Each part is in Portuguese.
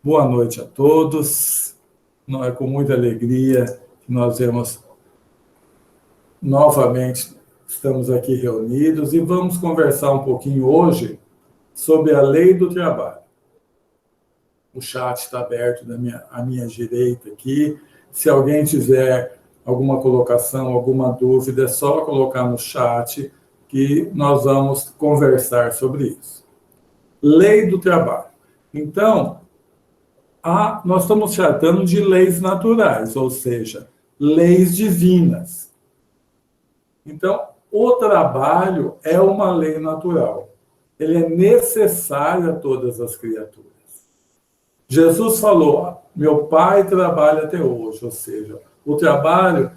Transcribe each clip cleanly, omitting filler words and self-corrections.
Boa noite a todos. É com muita alegria que nós vemos novamente, estamos aqui reunidos e vamos conversar um pouquinho hoje sobre a lei do trabalho. O chat está aberto à minha direita aqui. Se alguém tiver alguma colocação, alguma dúvida, é só colocar no chat que nós vamos conversar sobre isso. Lei do trabalho. Então, nós estamos tratando de leis naturais, ou seja, leis divinas. Então, o trabalho é uma lei natural. Ele é necessário a todas as criaturas. Jesus falou, meu Pai trabalha até hoje, ou seja, o trabalho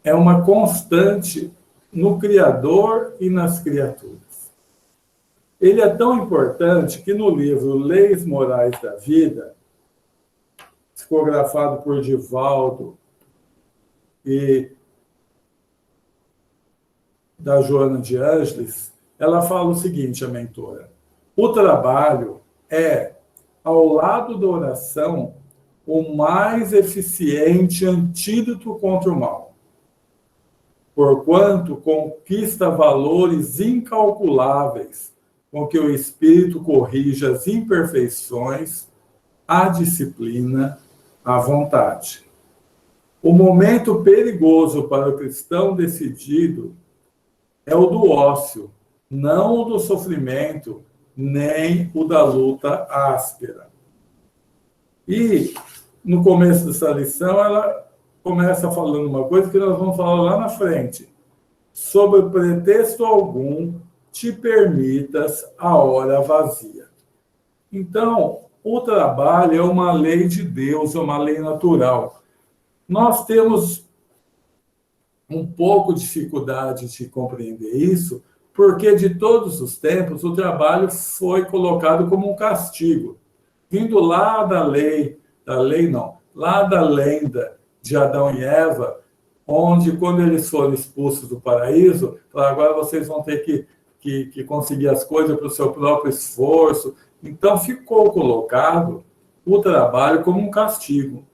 é uma constante no Criador e nas criaturas. Ele é tão importante que no livro Leis Morais da Vida, psicografado por Divaldo e da Joana de Ângeles, ela fala o seguinte, a mentora: o trabalho é, ao lado da oração, o mais eficiente antídoto contra o mal, porquanto conquista valores incalculáveis com que o espírito corrige as imperfeições, a disciplina, a vontade. O momento perigoso para o cristão decidido é o do ócio, não o do sofrimento, nem o da luta áspera. E, no começo dessa lição, ela começa falando uma coisa que nós vamos falar lá na frente. Sob pretexto algum, te permitas a hora vazia. Então, o trabalho é uma lei de Deus, é uma lei natural. Nós temos um pouco de dificuldade de compreender isso, porque de todos os tempos o trabalho foi colocado como um castigo. Vindo lá lá da lenda de Adão e Eva, onde quando eles foram expulsos do paraíso, agora vocês vão ter que conseguir as coisas para o seu próprio esforço. Então ficou colocado o trabalho como um castigo.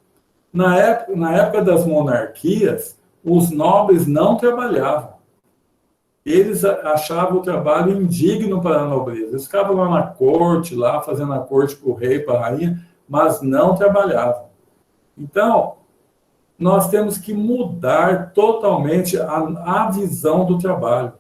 Na época das monarquias, os nobres não trabalhavam. Eles achavam o trabalho indigno para a nobreza. Eles ficavam lá na corte, fazendo a corte para o rei, para a rainha, mas não trabalhavam. Então, nós temos que mudar totalmente a visão do trabalho.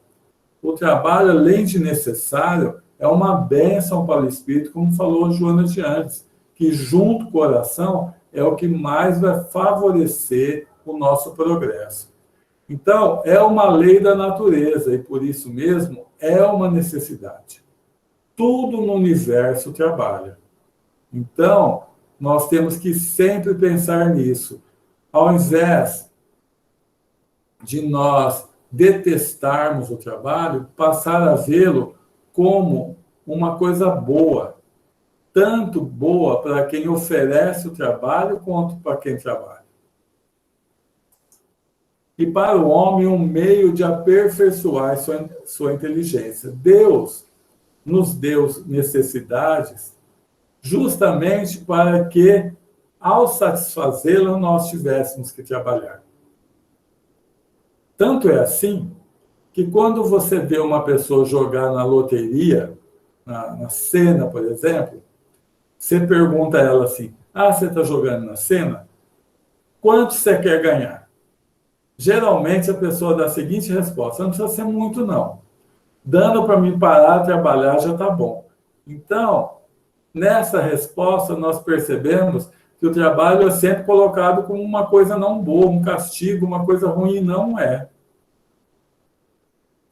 O trabalho, além de necessário, é uma bênção para o espírito, como falou Joana de Ângeles, que junto com a oração é o que mais vai favorecer o nosso progresso. Então, é uma lei da natureza e, por isso mesmo, é uma necessidade. Tudo no universo trabalha. Então, nós temos que sempre pensar nisso. Ao invés de nós detestarmos o trabalho, passar a vê-lo como uma coisa boa. Tanto boa para quem oferece o trabalho, quanto para quem trabalha. E para o homem, um meio de aperfeiçoar sua inteligência. Deus nos deu necessidades justamente para que, ao satisfazê-la, nós tivéssemos que trabalhar. Tanto é assim que quando você vê uma pessoa jogar na loteria, na Sena, por exemplo, você pergunta a ela assim, você está jogando na Sena? Quanto você quer ganhar? Geralmente a pessoa dá a seguinte resposta, não precisa ser muito não. Dando para mim parar de trabalhar já está bom. Então, nessa resposta nós percebemos que o trabalho é sempre colocado como uma coisa não boa, um castigo, uma coisa ruim, não é.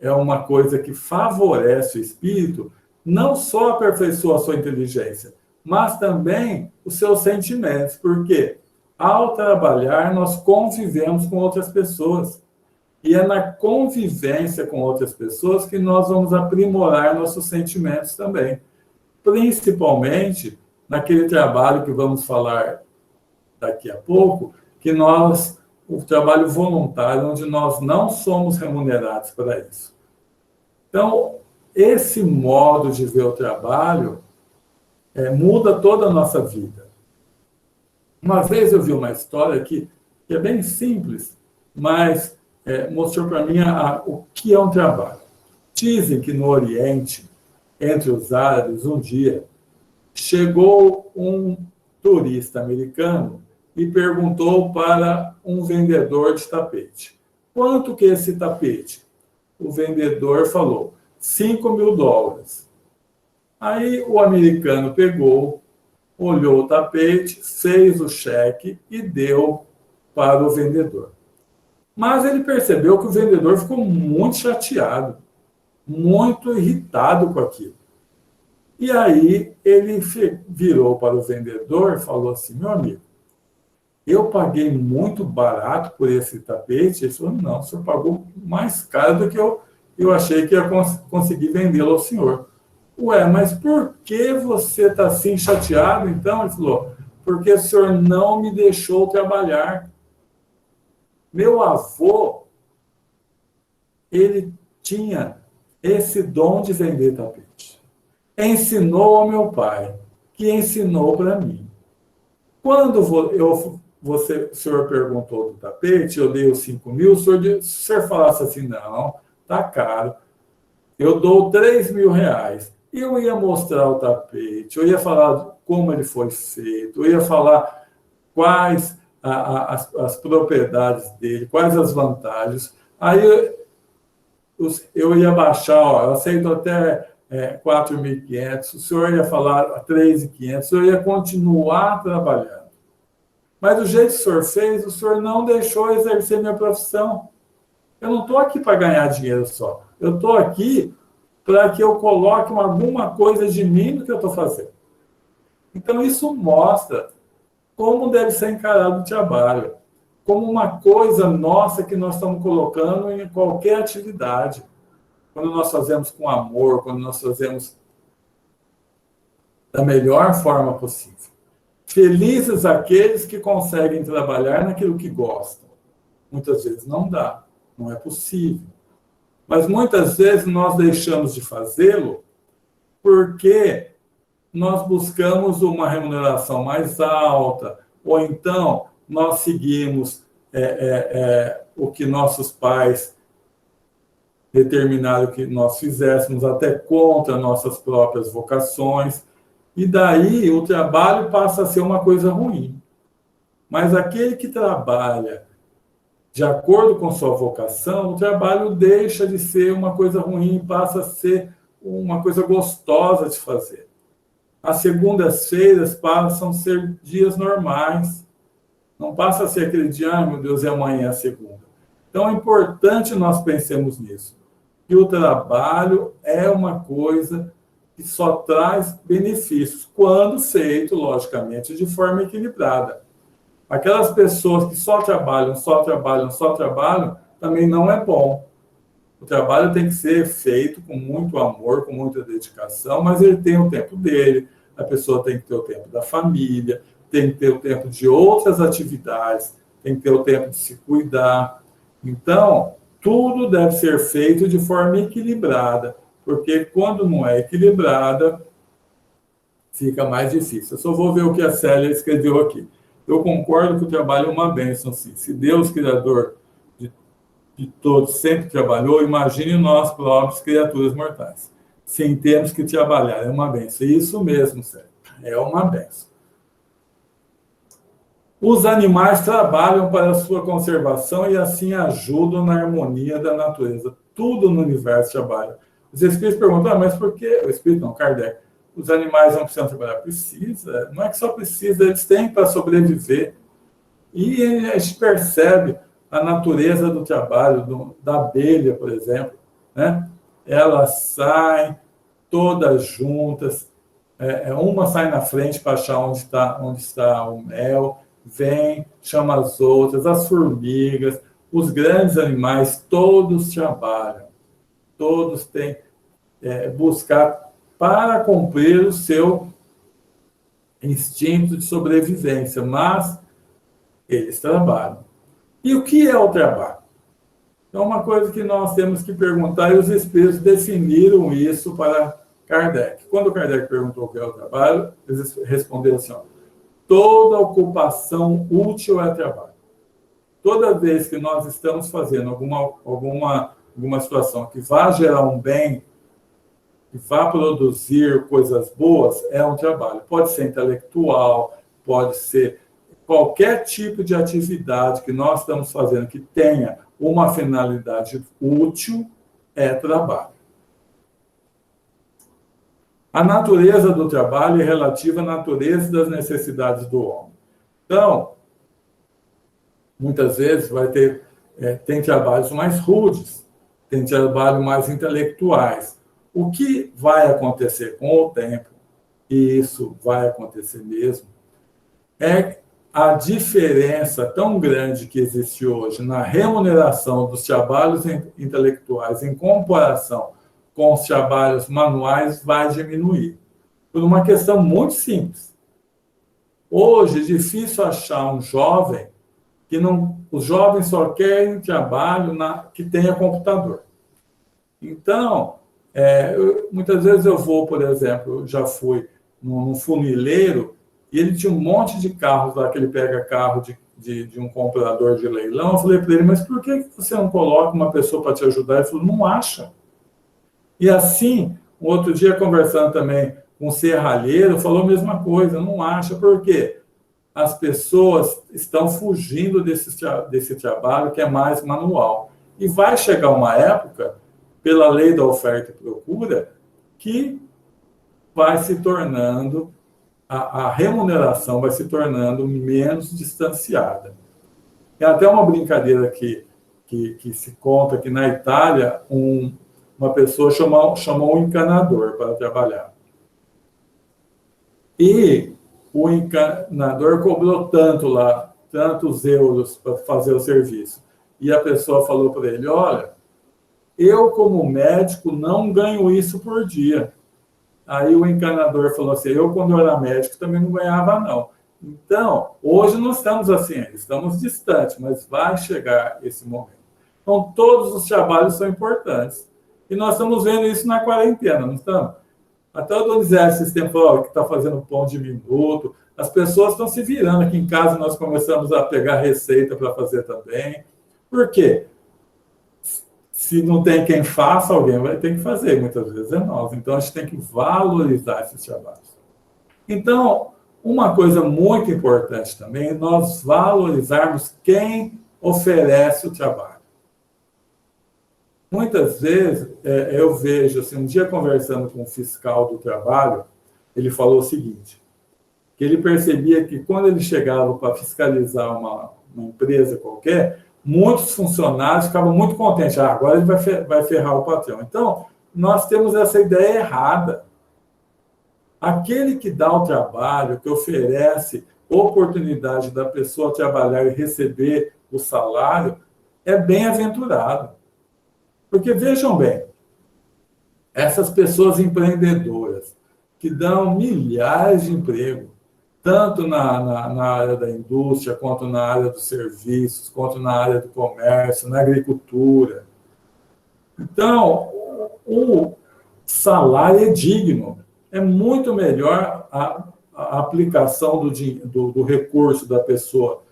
É uma coisa que favorece o espírito, não só aperfeiçoa a sua inteligência, mas também os seus sentimentos, porque ao trabalhar nós convivemos com outras pessoas, e é na convivência com outras pessoas que nós vamos aprimorar nossos sentimentos também, principalmente naquele trabalho que vamos falar daqui a pouco, o trabalho voluntário, onde nós não somos remunerados para isso. Então, esse modo de ver o trabalho muda toda a nossa vida. Uma vez eu vi uma história que é bem simples, mas mostrou para mim o que é um trabalho. Dizem que no Oriente, entre os árabes, um dia, chegou um turista americano e perguntou para um vendedor de tapete: quanto que é esse tapete? O vendedor falou: $5.000. Aí o americano pegou, olhou o tapete, fez o cheque e deu para o vendedor. Mas ele percebeu que o vendedor ficou muito chateado, muito irritado com aquilo. E aí ele virou para o vendedor e falou assim: meu amigo, eu paguei muito barato por esse tapete. Ele falou: não, o senhor pagou mais caro do que eu achei que ia conseguir vendê-lo ao senhor. Ué, mas por que você está assim chateado, então? Ele falou: porque o senhor não me deixou trabalhar. Meu avô, ele tinha esse dom de vender tapete. Ensinou ao meu pai, que ensinou para mim. Quando o senhor perguntou do tapete, eu dei os 5.000, se o senhor falasse assim: não, tá caro, eu dou R$3.000. Eu ia mostrar o tapete, eu ia falar como ele foi feito, eu ia falar quais as propriedades dele, quais as vantagens. Aí eu ia baixar, ó, eu aceito até 4.500, o senhor ia falar 3.500, eu ia continuar trabalhando. Mas do jeito que o senhor fez, o senhor não deixou exercer minha profissão. Eu não estou aqui para ganhar dinheiro só. Eu estou aqui para que eu coloque alguma coisa de mim no que eu estou fazendo. Então, isso mostra como deve ser encarado o trabalho, como uma coisa nossa que nós estamos colocando em qualquer atividade. Quando nós fazemos com amor, quando nós fazemos da melhor forma possível. Felizes aqueles que conseguem trabalhar naquilo que gostam. Muitas vezes não dá, não é possível. Mas muitas vezes nós deixamos de fazê-lo porque nós buscamos uma remuneração mais alta, ou então nós seguimos o que nossos pais determinaram que nós fizéssemos, até contra nossas próprias vocações, e daí o trabalho passa a ser uma coisa ruim. Mas aquele que trabalha de acordo com sua vocação, o trabalho deixa de ser uma coisa ruim e passa a ser uma coisa gostosa de fazer. As segundas-feiras passam a ser dias normais. Não passa a ser aquele dia: meu Deus, e amanhã é a segunda. Então, é importante nós pensemos nisso. Que o trabalho é uma coisa que só traz benefícios, quando feito, logicamente, de forma equilibrada. Aquelas pessoas que só trabalham, também não é bom. O trabalho tem que ser feito com muito amor, com muita dedicação, mas ele tem o tempo dele, a pessoa tem que ter o tempo da família, tem que ter o tempo de outras atividades, tem que ter o tempo de se cuidar. Então, tudo deve ser feito de forma equilibrada, porque quando não é equilibrada, fica mais difícil. Eu só vou ver o que a Célia escreveu aqui. Eu concordo que o trabalho é uma bênção, sim. Se Deus, Criador de todos, sempre trabalhou, imagine nós, próprios, criaturas mortais. Sim, temos que trabalhar, é uma bênção. Isso mesmo, Célia, é uma bênção. Os animais trabalham para a sua conservação e assim ajudam na harmonia da natureza. Tudo no universo trabalha. Os espíritos perguntam: mas por que? O espírito não, Kardec. Os animais não precisam trabalhar? Precisa. Não é que só precisa, eles têm para sobreviver. E a gente percebe a natureza do trabalho, da abelha, por exemplo, né? Elas saem todas juntas, uma sai na frente para achar onde está o mel, vem, chama as outras, as formigas, os grandes animais, todos trabalham, todos têm buscar para cumprir o seu instinto de sobrevivência, mas eles trabalham. E o que é o trabalho? É uma coisa que nós temos que perguntar, e os espíritos definiram isso para Kardec. Quando Kardec perguntou o que é o trabalho, eles responderam assim, ó, toda ocupação útil é trabalho. Toda vez que nós estamos fazendo alguma situação que vá gerar um bem, que vá produzir coisas boas, é um trabalho. Pode ser intelectual, pode ser qualquer tipo de atividade que nós estamos fazendo que tenha uma finalidade útil, é trabalho. A natureza do trabalho é relativa à natureza das necessidades do homem. Então, muitas vezes tem trabalhos mais rudes, tem trabalhos mais intelectuais. O que vai acontecer com o tempo, e isso vai acontecer mesmo, é a diferença tão grande que existe hoje na remuneração dos trabalhos intelectuais em comparação com os trabalhos manuais vai diminuir. Por uma questão muito simples. Hoje é difícil achar um jovem que não... Os jovens só querem trabalho que tenha computador. Então, muitas vezes eu vou, por exemplo, já fui num funileiro e ele tinha um monte de carros lá, que ele pega carro de um comprador de leilão. Eu falei para ele, mas por que você não coloca uma pessoa para te ajudar? Ele falou, não acha. E assim, um outro dia, conversando também com um serralheiro, falou a mesma coisa, não acha. Por quê? As pessoas estão fugindo desse trabalho que é mais manual. E vai chegar uma época, pela lei da oferta e procura, que vai se tornando, a remuneração vai se tornando menos distanciada. Tem até uma brincadeira que se conta que na Itália, uma pessoa chamou um encanador para trabalhar. E o encanador cobrou tantos euros para fazer o serviço. E a pessoa falou para ele, olha, eu como médico não ganho isso por dia. Aí o encanador falou assim, eu quando eu era médico também não ganhava não. Então, hoje não estamos assim, estamos distantes, mas vai chegar esse momento. Então, todos os trabalhos são importantes. E nós estamos vendo isso na quarentena, não estamos? Até o Donizete, esse tempo, que está fazendo pão de minuto, as pessoas estão se virando. Aqui em casa nós começamos a pegar receita para fazer também. Por quê? Se não tem quem faça, alguém vai ter que fazer, muitas vezes é nós. Então, a gente tem que valorizar esses trabalhos. Então, uma coisa muito importante também é nós valorizarmos quem oferece o trabalho. Muitas vezes, eu vejo, assim, um dia conversando com um fiscal do trabalho, ele falou o seguinte, que ele percebia que quando ele chegava para fiscalizar uma empresa qualquer, muitos funcionários ficavam muito contentes. Agora ele vai ferrar o patrão. Então, nós temos essa ideia errada. Aquele que dá o trabalho, que oferece oportunidade da pessoa trabalhar e receber o salário, é bem-aventurado. Porque, vejam bem, essas pessoas empreendedoras que dão milhares de empregos, tanto na área da indústria, quanto na área dos serviços, quanto na área do comércio, na agricultura. Então, o salário é digno. É muito melhor a aplicação do recurso da pessoa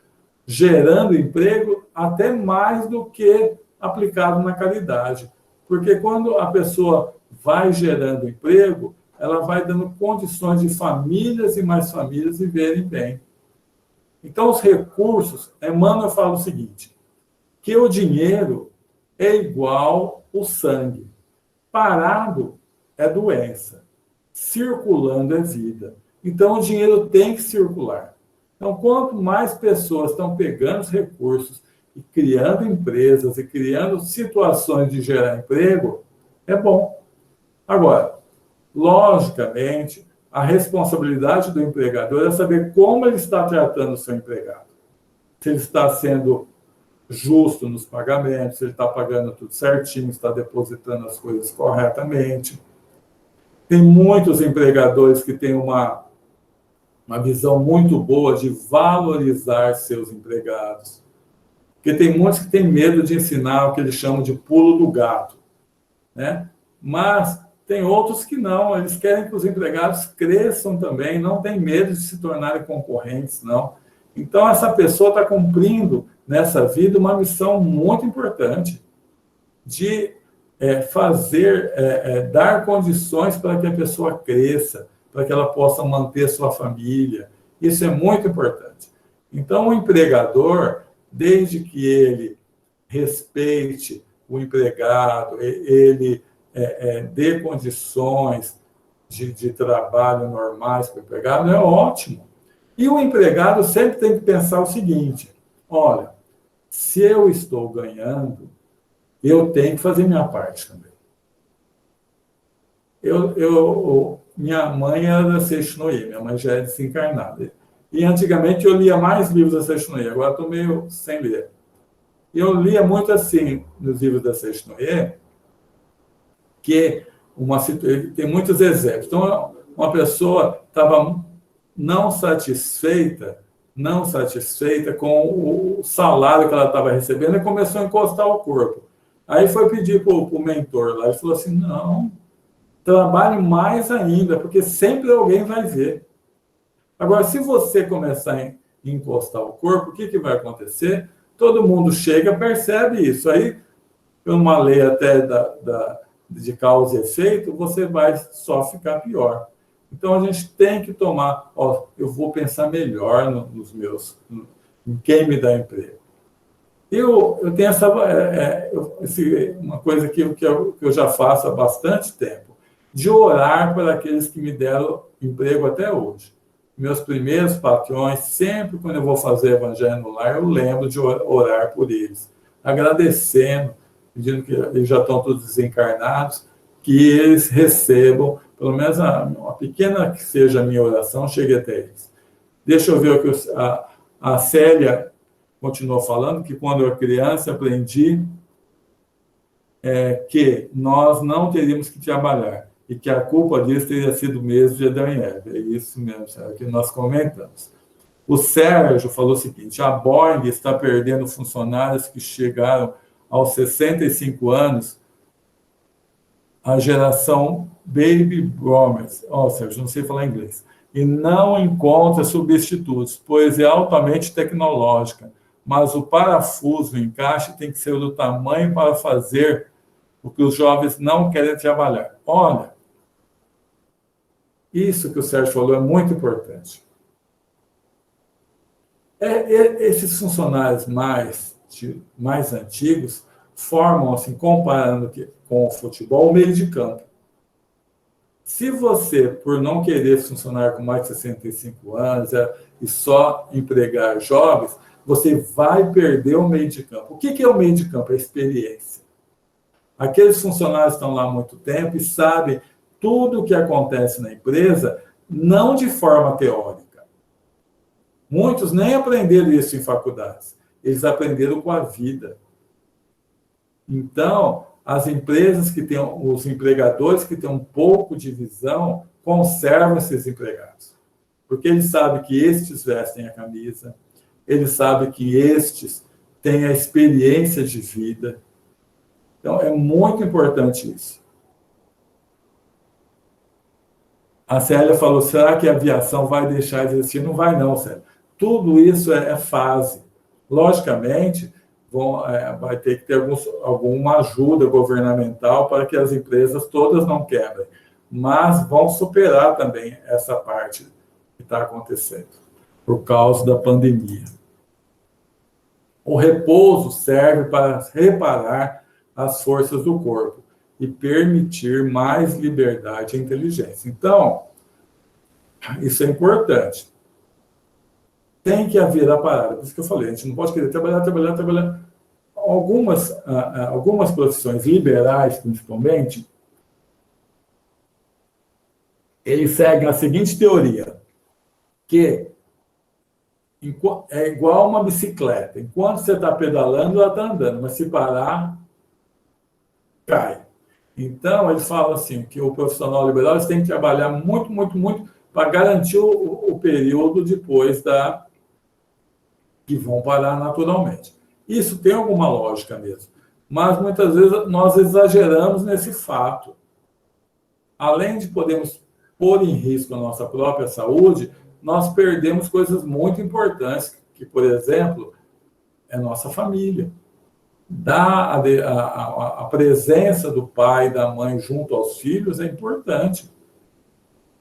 gerando emprego, até mais do que aplicado na caridade. Porque quando a pessoa vai gerando emprego, ela vai dando condições de famílias e mais famílias viverem bem. Então, os recursos, Emmanuel fala o seguinte, que o dinheiro é igual o sangue. Parado é doença. Circulando é vida. Então, o dinheiro tem que circular. Então, quanto mais pessoas estão pegando os recursos e criando empresas e criando situações de gerar emprego, é bom. Agora, logicamente, a responsabilidade do empregador é saber como ele está tratando o seu empregado. Se ele está sendo justo nos pagamentos, se ele está pagando tudo certinho, está depositando as coisas corretamente. Tem muitos empregadores que têm uma visão muito boa de valorizar seus empregados. Porque tem muitos que têm medo de ensinar o que eles chamam de pulo do gato, né? Mas Tem outros que não, eles querem que os empregados cresçam também, não tem medo de se tornarem concorrentes, não. Então, essa pessoa está cumprindo nessa vida uma missão muito importante de dar condições para que a pessoa cresça, para que ela possa manter sua família. Isso é muito importante. Então, o empregador, desde que ele respeite o empregado, ele dê condições de trabalho normais para o empregado, é ótimo. E o empregado sempre tem que pensar o seguinte: olha, se eu estou ganhando, eu tenho que fazer minha parte também. Minha mãe era da Seixinoye, minha mãe já é desencarnada. E antigamente eu lia mais livros da Seixinoye, agora estou meio sem ler. E eu lia muito assim, nos livros da Seixinoye, que tem muitos exemplos. Então, uma pessoa estava não satisfeita com o salário que ela estava recebendo e começou a encostar o corpo. Aí foi pedir para o mentor lá, ele falou assim: não, trabalhe mais ainda, porque sempre alguém vai ver. Agora, se você começar a encostar o corpo, o que vai acontecer? Todo mundo chega, percebe isso. Aí, uma lei até de causa e efeito, você vai só ficar pior. Então, a gente tem que tomar... eu vou pensar melhor em quem me dá emprego. Eu tenho uma coisa que eu já faço há bastante tempo, de orar por aqueles que me deram emprego até hoje. Meus primeiros patrões, sempre quando eu vou fazer Evangelho no Lar, eu lembro de orar por eles, agradecendo, pedindo que eles já estão todos desencarnados, que eles recebam, pelo menos uma pequena que seja a minha oração, chegue até eles. Deixa eu ver o que a Célia continuou falando, que quando eu era criança aprendi que nós não teríamos que trabalhar e que a culpa disso teria sido mesmo de Adão e Eva. É isso mesmo, é o que nós comentamos. O Sérgio falou o seguinte: a Boeing está perdendo funcionários que chegaram aos 65 anos, a geração Baby Boomers, Sérgio, não sei falar inglês, e não encontra substitutos, pois é altamente tecnológica, mas o parafuso, o encaixe, tem que ser do tamanho para fazer o que os jovens não querem trabalhar. Olha, isso que o Sérgio falou é muito importante. Esses funcionários mais antigos formam, assim, comparando com o futebol, o meio de campo. Se você, por não querer funcionar com mais de 65 anos e só empregar jovens, você vai perder o meio de campo. O que é o meio de campo? É a experiência. Aqueles funcionários estão lá há muito tempo e sabem tudo o que acontece na empresa, não de forma teórica. Muitos nem aprenderam isso em faculdades. Eles aprenderam com a vida. Então, as empresas os empregadores que têm um pouco de visão, conservam esses empregados. Porque eles sabem que estes vestem a camisa, eles sabem que estes têm a experiência de vida. Então, é muito importante isso. A Célia falou: será que a aviação vai deixar de existir? Não vai não, Célia. Tudo isso é fase. Logicamente, vai ter que ter alguma ajuda governamental para que as empresas todas não quebrem. Mas vão superar também essa parte que está acontecendo, por causa da pandemia. O repouso serve para reparar as forças do corpo e permitir mais liberdade e inteligência. Então, isso é importante. Tem que haver a parada. Por isso que eu falei, a gente não pode querer trabalhar. Algumas profissões liberais, principalmente, eles seguem a seguinte teoria, que é igual uma bicicleta. Enquanto você está pedalando, ela está andando, mas se parar, cai. Então, eles falam assim, que o profissional liberal tem que trabalhar muito, muito, muito para garantir o período depois que vão parar naturalmente. Isso tem alguma lógica mesmo, mas muitas vezes nós exageramos nesse fato. além de podermos pôr em risco a nossa própria saúde, nós perdemos coisas muito importantes, que, por exemplo, é nossa família. A presença do pai e da mãe junto aos filhos é importante.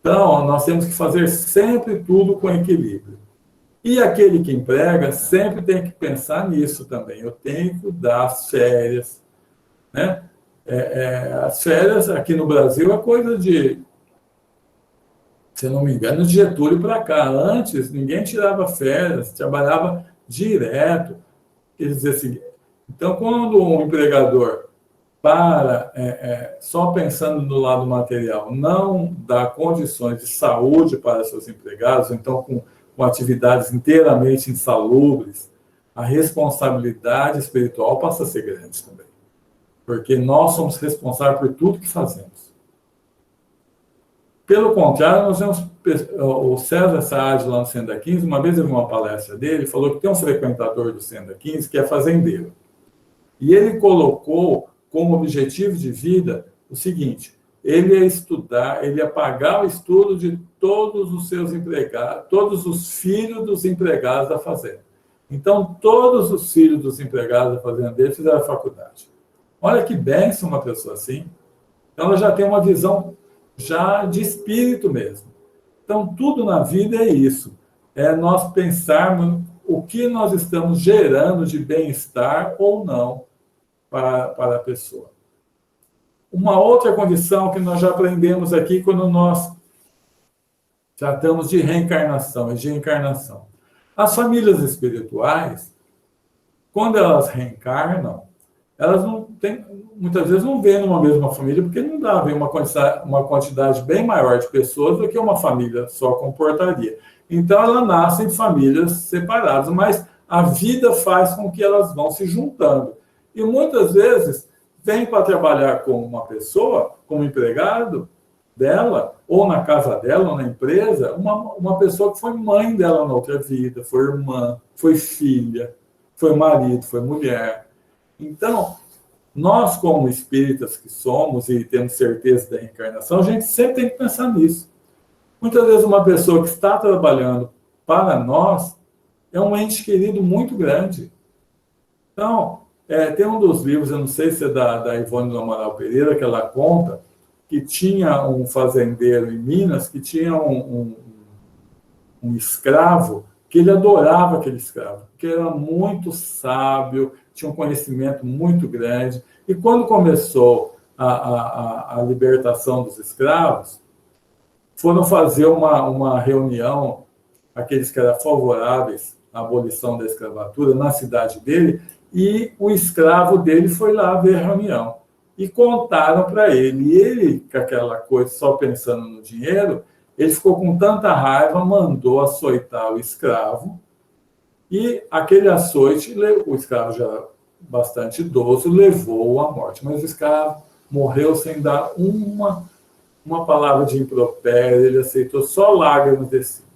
Então, nós temos que fazer sempre tudo com equilíbrio. E aquele que emprega sempre tem que pensar nisso também. Eu tenho que dar as férias, né? As férias aqui no Brasil é coisa de, se eu não me engano, de Getúlio para cá. Antes, ninguém tirava férias, trabalhava direto. Quer dizer assim, então, quando um empregador só pensando no lado material, não dá condições de saúde para seus empregados, então com atividades inteiramente insalubres, a responsabilidade espiritual passa a ser grande também. Porque nós somos responsáveis por tudo que fazemos. Pelo contrário, nós vemos o César Saad, lá no Senda 15, uma vez eu vi uma palestra dele, falou que tem um frequentador do Senda 15 que é fazendeiro. E ele colocou como objetivo de vida o seguinte: ele ia estudar, ele ia pagar o estudo de todos os seus empregados, todos os filhos dos empregados da fazenda. Então, todos os filhos dos empregados da fazenda dele fizeram a faculdade. Olha que bênção uma pessoa assim. Então, ela já tem uma visão já de espírito mesmo. Então, tudo na vida é isso. É nós pensarmos o que nós estamos gerando de bem-estar ou não para a pessoa. Uma outra condição que nós já aprendemos aqui quando nós tratamos de reencarnação e de encarnação. As famílias espirituais, quando elas reencarnam, elas não têm, muitas vezes não vêm numa mesma família, porque não dá, vem uma quantidade bem maior de pessoas do que uma família só comportaria. Então, elas nascem em famílias separadas, mas a vida faz com que elas vão se juntando. E muitas vezes vem para trabalhar com uma pessoa, como empregado dela, ou na casa dela, ou na empresa, uma pessoa que foi mãe dela na outra vida, foi irmã, foi filha, foi marido, foi mulher. Então, nós, como espíritas que somos e temos certeza da reencarnação, a gente sempre tem que pensar nisso. Muitas vezes uma pessoa que está trabalhando para nós é um ente querido muito grande. Então, tem um dos livros, eu não sei se é da Ivone do Amaral Pereira, que ela conta que tinha um fazendeiro em Minas que tinha um escravo, que ele adorava aquele escravo, porque era muito sábio, tinha um conhecimento muito grande. E quando começou a libertação dos escravos, foram fazer uma reunião, aqueles que eram favoráveis à abolição da escravatura, na cidade dele, e o escravo dele foi lá ver a reunião. E contaram para ele. E ele, com aquela coisa, só pensando no dinheiro, ele ficou com tanta raiva, mandou açoitar o escravo, e aquele açoite, o escravo já bastante idoso, levou-o à morte. Mas o escravo morreu sem dar uma palavra de impropério, ele aceitou só lágrimas desse.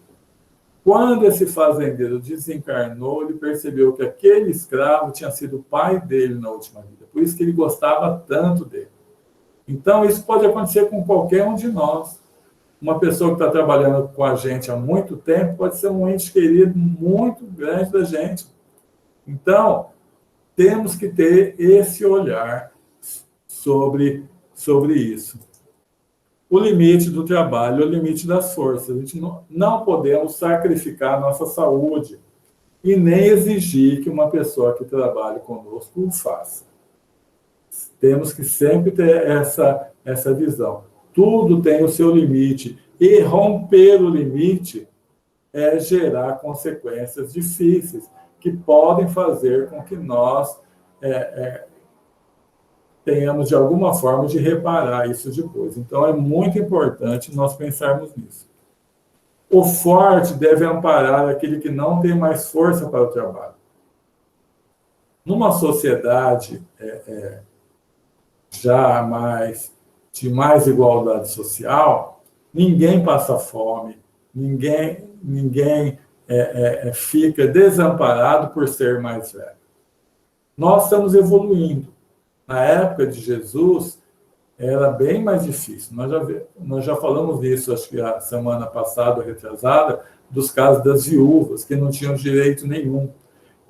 Quando esse fazendeiro desencarnou, ele percebeu que aquele escravo tinha sido o pai dele na última vida. Por isso que ele gostava tanto dele. Então, isso pode acontecer com qualquer um de nós. Uma pessoa que está trabalhando com a gente há muito tempo pode ser um ente querido muito grande da gente. Então, temos que ter esse olhar sobre isso. O limite do trabalho, o limite das forças. A gente não podemos sacrificar a nossa saúde e nem exigir que uma pessoa que trabalhe conosco o faça. Temos que sempre ter essa visão. Tudo tem o seu limite. E romper o limite é gerar consequências difíceis que podem fazer com que nós tenhamos, de alguma forma, de reparar isso depois. Então, é muito importante nós pensarmos nisso. O forte deve amparar aquele que não tem mais força para o trabalho. Numa sociedade já de mais igualdade social, ninguém passa fome, ninguém fica desamparado por ser mais velho. Nós estamos evoluindo. Na época de Jesus, era bem mais difícil. Nós já falamos disso, acho que a semana passada, retrasada, dos casos das viúvas, que não tinham direito nenhum.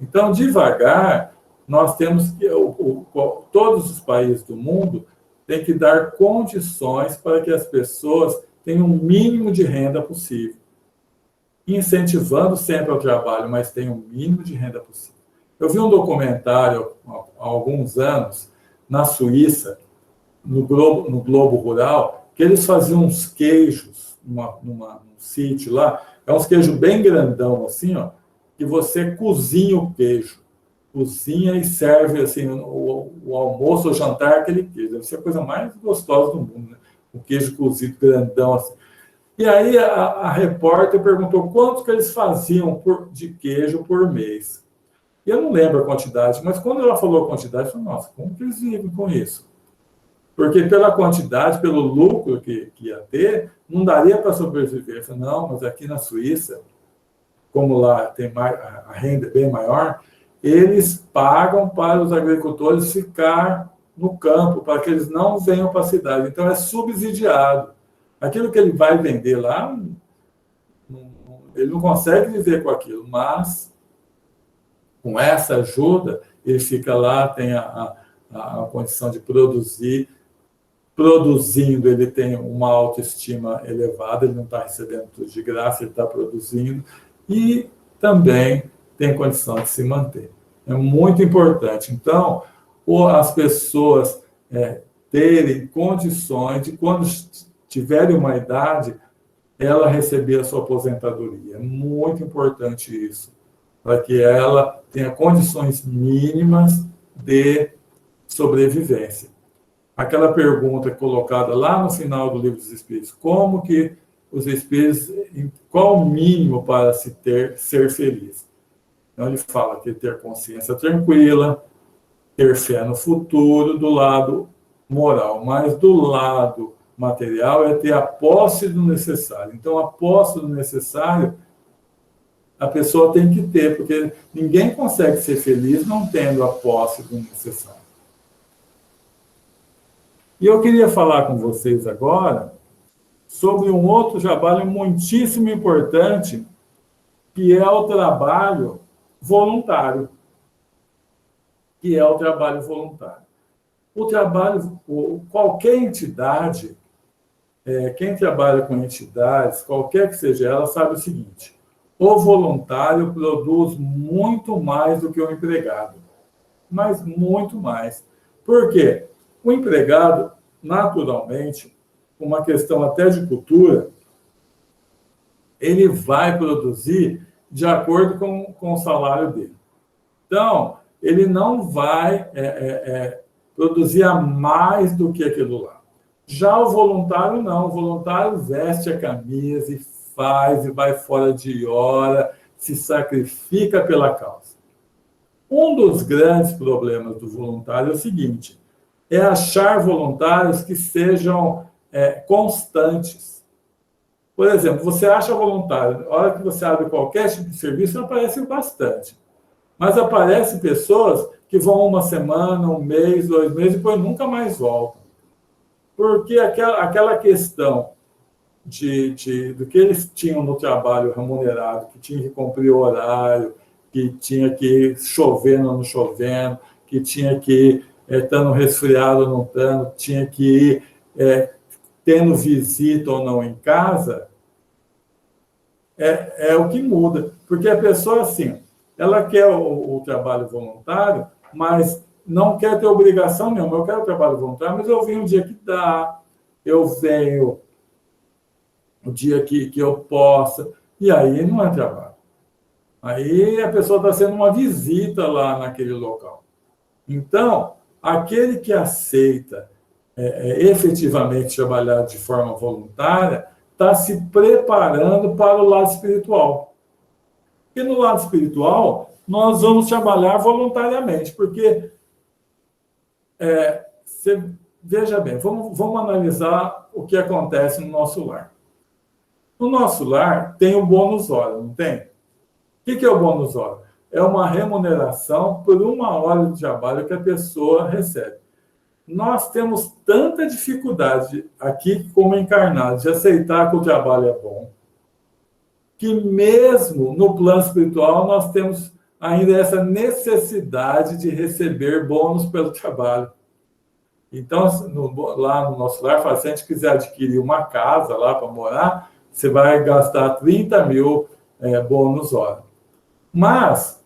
Então, devagar, nós temos que... todos os países do mundo têm que dar condições para que as pessoas tenham o mínimo de renda possível. Incentivando sempre ao trabalho, mas tenham o mínimo de renda possível. Eu vi um documentário há alguns anos, na Suíça, no Globo Rural, que eles faziam uns queijos num sítio lá, é uns queijos bem grandão, assim, ó, que você cozinha o queijo, cozinha e serve assim, o almoço ou jantar, aquele queijo. Deve ser a coisa mais gostosa do mundo, né? O queijo cozido grandão, assim. E aí a repórter perguntou quanto que eles faziam de queijo por mês. E eu não lembro a quantidade, mas quando ela falou a quantidade, eu falei, nossa, como que eles vivem com isso? Porque pela quantidade, pelo lucro que ia ter, não daria para sobreviver. Eu falei, não, mas aqui na Suíça, como lá tem a renda bem maior, eles pagam para os agricultores ficar no campo, para que eles não venham para a cidade. Então, é subsidiado. Aquilo que ele vai vender lá, ele não consegue viver com aquilo, mas com essa ajuda, ele fica lá, tem a condição de produzir. Produzindo, ele tem uma autoestima elevada, ele não está recebendo tudo de graça, ele está produzindo, e também tem condição de se manter. É muito importante. Então, as pessoas terem condições de, quando tiverem uma idade, ela receber a sua aposentadoria. É muito importante isso, para que ela tenha condições mínimas de sobrevivência. Aquela pergunta colocada lá no final do Livro dos Espíritos, como que os espíritos, qual o mínimo para ser feliz? Então, ele fala que ter consciência tranquila, ter fé no futuro, do lado moral, mas do lado material é ter a posse do necessário. Então, a posse do necessário a pessoa tem que ter, porque ninguém consegue ser feliz não tendo a posse do necessário. E eu queria falar com vocês agora sobre um outro trabalho muitíssimo importante, que é o trabalho voluntário. Que é o trabalho voluntário. Qualquer entidade, quem trabalha com entidades, qualquer que seja ela, sabe o seguinte: o voluntário produz muito mais do que o empregado. Mas muito mais. Por quê? O empregado, naturalmente, uma questão até de cultura, ele vai produzir de acordo com o salário dele. Então, ele não vai produzir a mais do que aquilo lá. Já o voluntário, não. O voluntário veste a camisa e faz, e vai fora de hora, se sacrifica pela causa. Um dos grandes problemas do voluntário é o seguinte: é achar voluntários que sejam constantes. Por exemplo, você acha voluntário, na hora que você abre qualquer tipo de serviço, aparece bastante. Mas aparecem pessoas que vão uma semana, um mês, 2 meses, e depois nunca mais voltam. Porque aquela questão do que eles tinham no trabalho remunerado, que tinha que cumprir o horário, que tinha que ir chovendo ou não chovendo, que tinha que ir estando resfriado ou não estando, tinha que ir tendo visita ou não em casa, é o que muda. Porque a pessoa, assim, ela quer o trabalho voluntário, mas não quer ter obrigação nenhuma. Eu quero o trabalho voluntário, mas eu venho o dia que dá, eu venho o dia que eu possa, e aí não é trabalho. Aí a pessoa está sendo uma visita lá naquele local. Então, aquele que aceita efetivamente trabalhar de forma voluntária está se preparando para o lado espiritual. E no lado espiritual, nós vamos trabalhar voluntariamente, porque, veja bem, vamos analisar o que acontece no nosso lar. No nosso lar tem o bônus hora, não tem? O que é o bônus hora? É uma remuneração por 1 hora de trabalho que a pessoa recebe. nós temos tanta dificuldade aqui como encarnados de aceitar que o trabalho é bom, que mesmo no plano espiritual nós temos ainda essa necessidade de receber bônus pelo trabalho. Então, lá no nosso lar, se a gente quiser adquirir uma casa lá para morar, você vai gastar 30 mil bônus hora. Mas,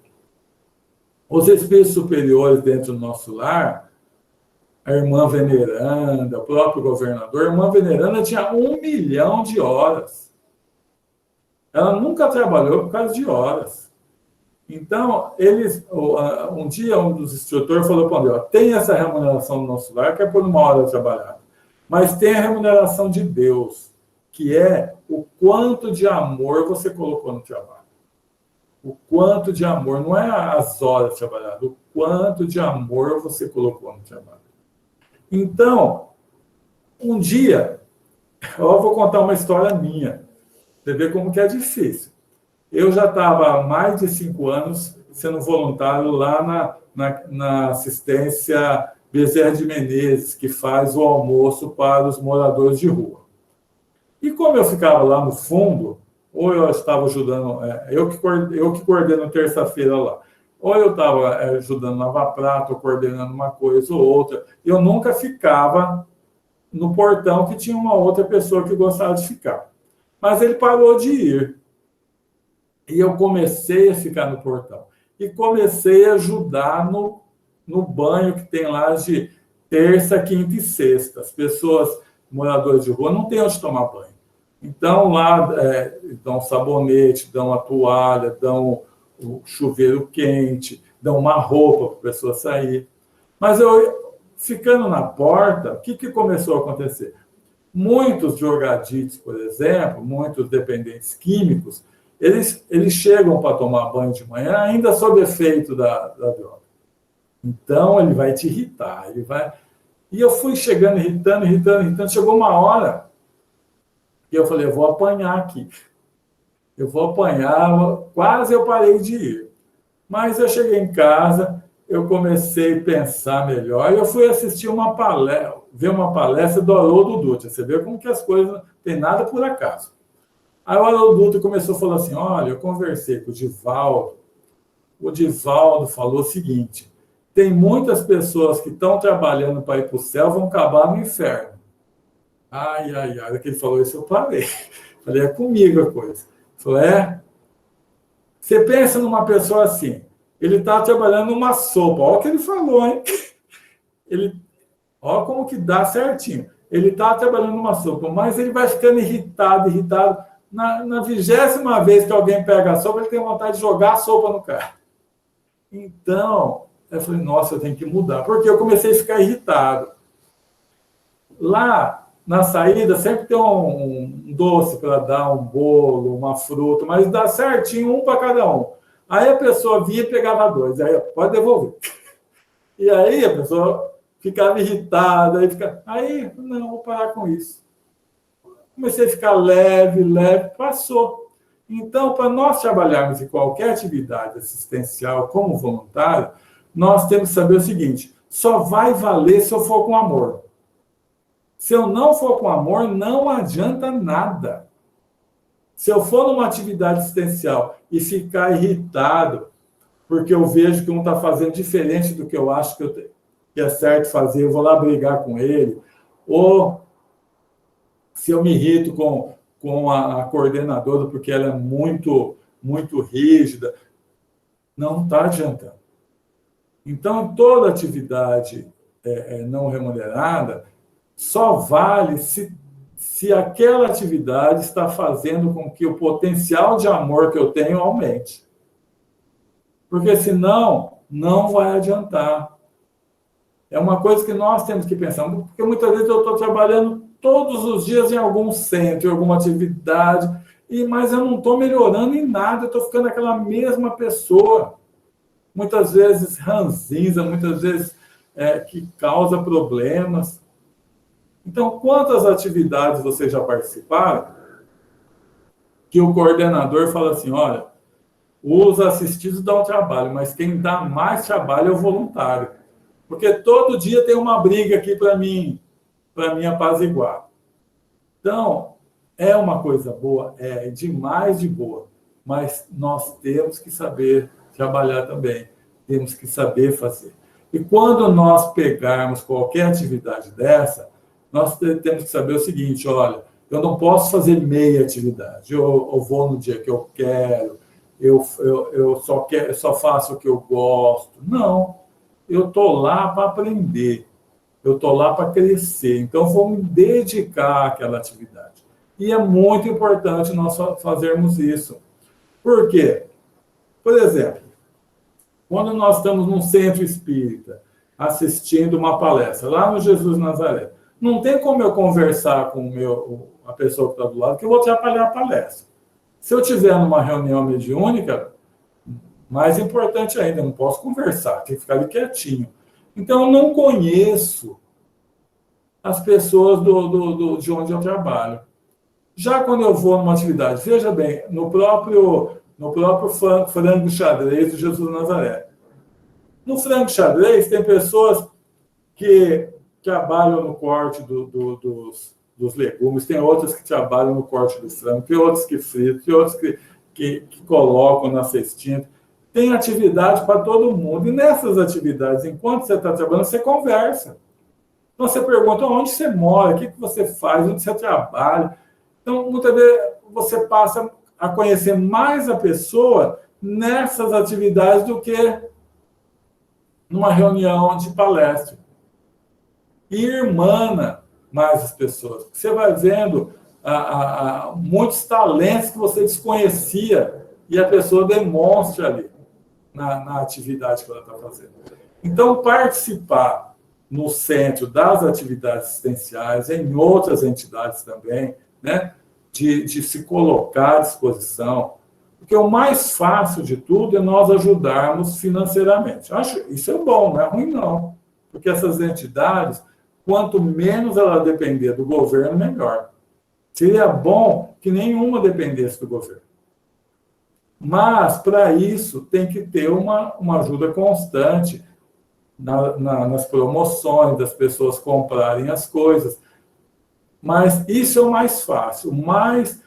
os espíritos superiores dentro do nosso lar, a irmã veneranda, o próprio governador, a irmã veneranda tinha 1 milhão de horas. Ela nunca trabalhou por causa de horas. Então, um dia um dos instrutores falou para ele, tem essa remuneração no nosso lar, que é por 1 hora trabalhada, mas tem a remuneração de Deus, que é o quanto de amor você colocou no trabalho. O quanto de amor, não é as horas trabalhadas, o quanto de amor você colocou no trabalho. Então, um dia, eu vou contar uma história minha, você vê como que é difícil. Eu já estava há mais de 5 anos sendo voluntário lá na assistência Bezerra de Menezes, que faz o almoço para os moradores de rua. E como eu ficava lá no fundo, ou eu estava ajudando, eu que coordeno terça-feira lá, ou eu estava ajudando a lavar prato, ou coordenando uma coisa ou outra, eu nunca ficava no portão, que tinha uma outra pessoa que gostava de ficar. Mas ele parou de ir. E eu comecei a ficar no portão. E comecei a ajudar no banho que tem lá de terça, quinta e sexta. As pessoas, moradores de rua, não têm onde tomar banho. Então, lá, dão sabonete, dão a toalha, dão o chuveiro quente, dão uma roupa para a pessoa sair. Mas eu, ficando na porta, o que começou a acontecer? Muitos drogaditos, por exemplo, muitos dependentes químicos, eles chegam para tomar banho de manhã ainda sob efeito da droga. Então, ele vai te irritar. E eu fui chegando, irritando. Chegou uma hora que eu falei, eu vou apanhar aqui. Eu vou apanhar. Quase eu parei de ir. Mas eu cheguei em casa, eu comecei a pensar melhor. E eu fui assistir ver uma palestra do Haroldo Dutra. Você vê como que as coisas não tem nada por acaso. Aí o Haroldo Dutra começou a falar assim, olha, eu conversei com o Divaldo. O Divaldo falou o seguinte, tem muitas pessoas que estão trabalhando para ir para o céu, vão acabar no inferno. Ai, hora que ele falou isso, eu parei. Falei, é comigo a coisa. Ele falou, você pensa numa pessoa assim, ele está trabalhando numa sopa, olha o que ele falou, hein? Olha como que dá certinho. Ele está trabalhando numa sopa, mas ele vai ficando irritado. Na 20ª vez que alguém pega a sopa, ele tem vontade de jogar a sopa no cara. Então, eu falei, nossa, eu tenho que mudar. Porque eu comecei a ficar irritado. Lá, na saída, sempre tem um doce para dar, um bolo, uma fruta, mas dá certinho, um para cada um. Aí a pessoa vinha e pegava 2. Aí, pode devolver. E aí a pessoa ficava irritada. Aí, não, vou parar com isso. Comecei a ficar leve, passou. Então, para nós trabalharmos em qualquer atividade assistencial como voluntário, nós temos que saber o seguinte, só vai valer se eu for com amor. Se eu não for com amor, não adianta nada. Se eu for numa atividade assistencial e ficar irritado, porque eu vejo que um está fazendo diferente do que eu acho que é certo fazer, eu vou lá brigar com ele, ou se eu me irrito com a coordenadora porque ela é muito, muito rígida, não está adiantando. Então, toda atividade não remunerada só vale se aquela atividade está fazendo com que o potencial de amor que eu tenho aumente. Porque, senão, não vai adiantar. É uma coisa que nós temos que pensar, porque muitas vezes eu estou trabalhando todos os dias em algum centro, em alguma atividade, mas eu não estou melhorando em nada, eu estou ficando aquela mesma pessoa. Muitas vezes ranzinza, muitas vezes que causa problemas. Então, quantas atividades vocês já participaram que o coordenador fala assim, olha, os assistidos dão trabalho, mas quem dá mais trabalho é o voluntário. Porque todo dia tem uma briga aqui para mim apaziguar. Então, é uma coisa boa, é demais de boa, mas nós temos que saber trabalhar também, temos que saber fazer. E quando nós pegarmos qualquer atividade dessa, nós temos que saber o seguinte, olha, eu não posso fazer meia atividade, eu vou no dia que eu quero, eu só faço o que eu gosto. Não, eu estou lá para aprender, eu estou lá para crescer, então vou me dedicar àquela atividade. E é muito importante nós fazermos isso. Por quê? Por exemplo, quando nós estamos num centro espírita, assistindo uma palestra, lá no Jesus Nazaré, não tem como eu conversar com a pessoa que está do lado, que eu vou atrapalhar a palestra. Se eu estiver numa reunião mediúnica, mais importante ainda, eu não posso conversar, tem que ficar ali quietinho. Então, eu não conheço as pessoas de onde eu trabalho. Já quando eu vou numa atividade, veja bem, no próprio frango xadrez do Jesus Nazaré. No frango xadrez, tem pessoas que trabalham no corte dos legumes, tem outras que trabalham no corte do frango, tem outros que fritam, tem outros que colocam na cestinha. Tem atividade para todo mundo. E nessas atividades, enquanto você está trabalhando, você conversa. Então, você pergunta onde você mora, o que você faz, onde você trabalha. Então, muitas vezes, você passa a conhecer mais a pessoa nessas atividades do que numa reunião de palestra. E irmana mais as pessoas. Você vai vendo muitos talentos que você desconhecia e a pessoa demonstra ali na atividade que ela está fazendo. Então, participar no centro das atividades assistenciais, em outras entidades também, né, de se colocar à disposição, porque o mais fácil de tudo é nós ajudarmos financeiramente. Acho isso é bom, não é ruim não, porque essas entidades, quanto menos ela depender do governo, melhor. Seria bom que nenhuma dependesse do governo. Mas, para isso, tem que ter uma ajuda constante nas promoções, das pessoas comprarem as coisas. Mas isso é o mais fácil. O mais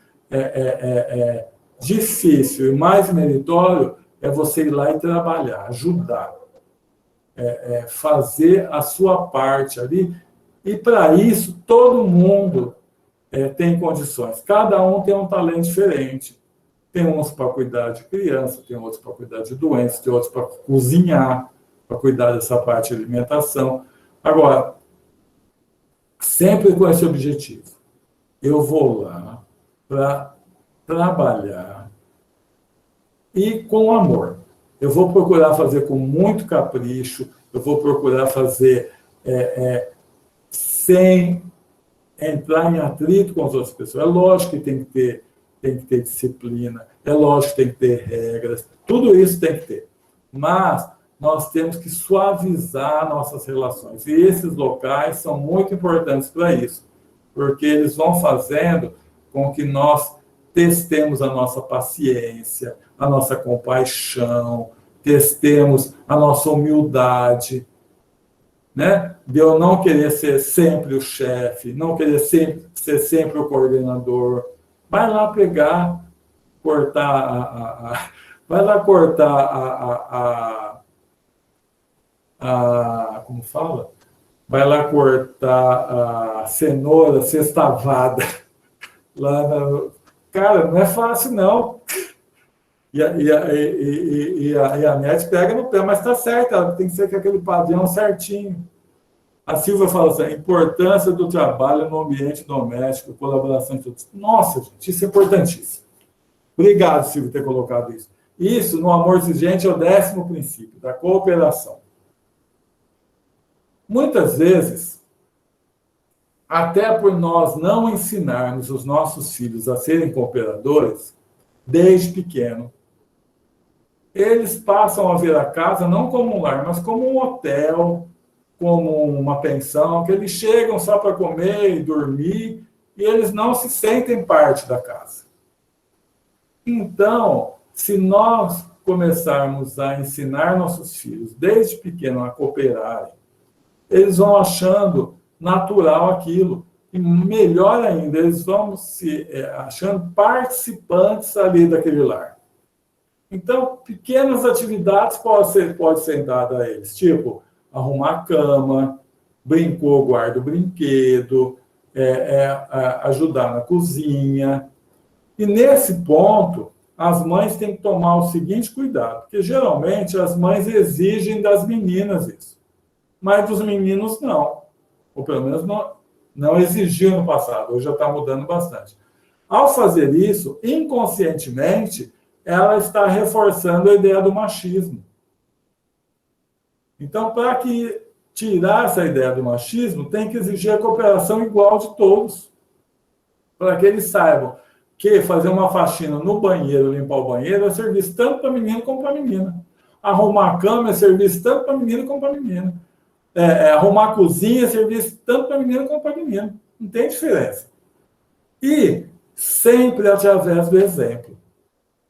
difícil e mais meritório é você ir lá e trabalhar, ajudar. Fazer a sua parte ali. E, para isso, todo mundo tem condições. Cada um tem um talento diferente. Tem uns para cuidar de criança, tem outros para cuidar de doenças, tem outros para cozinhar, para cuidar dessa parte de alimentação. Agora, sempre com esse objetivo. Eu vou lá para trabalhar e com amor. Eu vou procurar fazer com muito capricho, eu vou procurar fazer sem entrar em atrito com as outras pessoas. É lógico que tem que ter disciplina, é lógico que tem que ter regras, tudo isso tem que ter. Mas nós temos que suavizar nossas relações. E esses locais são muito importantes para isso, porque eles vão fazendo com que nós testemos a nossa paciência, a nossa compaixão, testemos a nossa humildade, né? De eu não querer ser sempre o chefe, não querer ser sempre o coordenador. Vai lá pegar, cortar vai lá cortar como fala? Vai lá cortar a cenoura sextavada. Cara, não é fácil, não. E a NET pega no pé, mas está certo, ela tem que ser com aquele padrão certinho. A Silvia fala assim, a importância do trabalho no ambiente doméstico, colaboração de todos. Nossa, gente, isso é importantíssimo. Obrigado, Silvia, por ter colocado isso. Isso, no amor exigente, é o 10º princípio, da cooperação. Muitas vezes, até por nós não ensinarmos os nossos filhos a serem cooperadores, desde pequeno, eles passam a ver a casa não como um lar, mas como um hotel, como uma pensão, que eles chegam só para comer e dormir, e eles não se sentem parte da casa. Então, se nós começarmos a ensinar nossos filhos, desde pequeno, a cooperarem, eles vão achando natural aquilo. E melhor ainda, eles vão se achando participantes ali daquele lar. Então, pequenas atividades podem ser dadas a eles, tipo arrumar a cama, brincou, guarda o brinquedo, ajudar na cozinha. E nesse ponto, as mães têm que tomar o seguinte cuidado, porque geralmente as mães exigem das meninas isso, mas dos meninos não, ou pelo menos não exigiam no passado, hoje já está mudando bastante. Ao fazer isso, inconscientemente, ela está reforçando a ideia do machismo. Então, para que tirar essa ideia do machismo, tem que exigir a cooperação igual de todos, para que eles saibam que fazer uma faxina no banheiro, limpar o banheiro, é serviço tanto para menino como para menina. Arrumar a cama é serviço tanto para menino como para menina. Arrumar a cozinha é serviço tanto para menino como para menino. Não tem diferença. E sempre através do exemplo.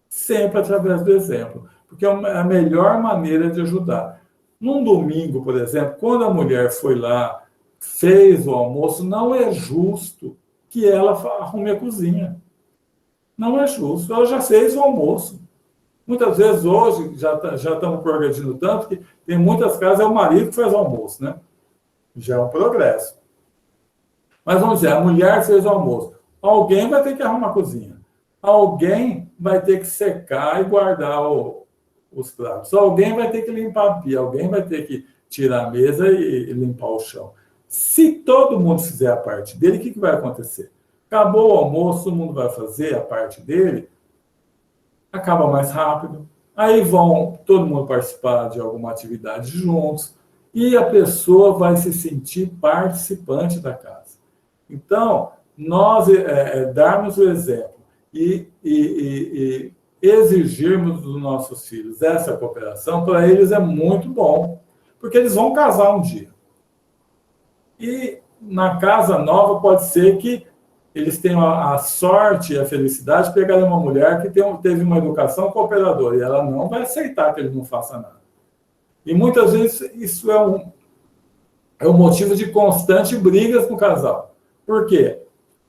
Sempre através do exemplo. Porque é a melhor maneira de ajudar. Num domingo, por exemplo, quando a mulher foi lá, fez o almoço, não é justo que ela arrume a cozinha. Não é justo. Ela já fez o almoço. Muitas vezes, hoje, já estamos progredindo tanto que tem muitas casas, é o marido que faz o almoço, né? Já é um progresso. Mas vamos dizer, a mulher fez o almoço. Alguém vai ter que arrumar a cozinha. Alguém vai ter que secar e guardar os pratos. Alguém vai ter que limpar a pia. Alguém vai ter que tirar a mesa e limpar o chão. Se todo mundo fizer a parte dele, o que vai acontecer? Acabou o almoço, todo mundo vai fazer a parte dele, acaba mais rápido. Aí vão todo mundo participar de alguma atividade juntos e a pessoa vai se sentir participante da casa. Então, nós darmos o exemplo e exigirmos dos nossos filhos essa cooperação, para eles é muito bom, porque eles vão casar um dia. E na casa nova pode ser que eles tenham a sorte e a felicidade de pegar uma mulher que teve uma educação cooperadora, e ela não vai aceitar que ele não faça nada. E muitas vezes isso é um motivo de constante brigas no casal. Por quê?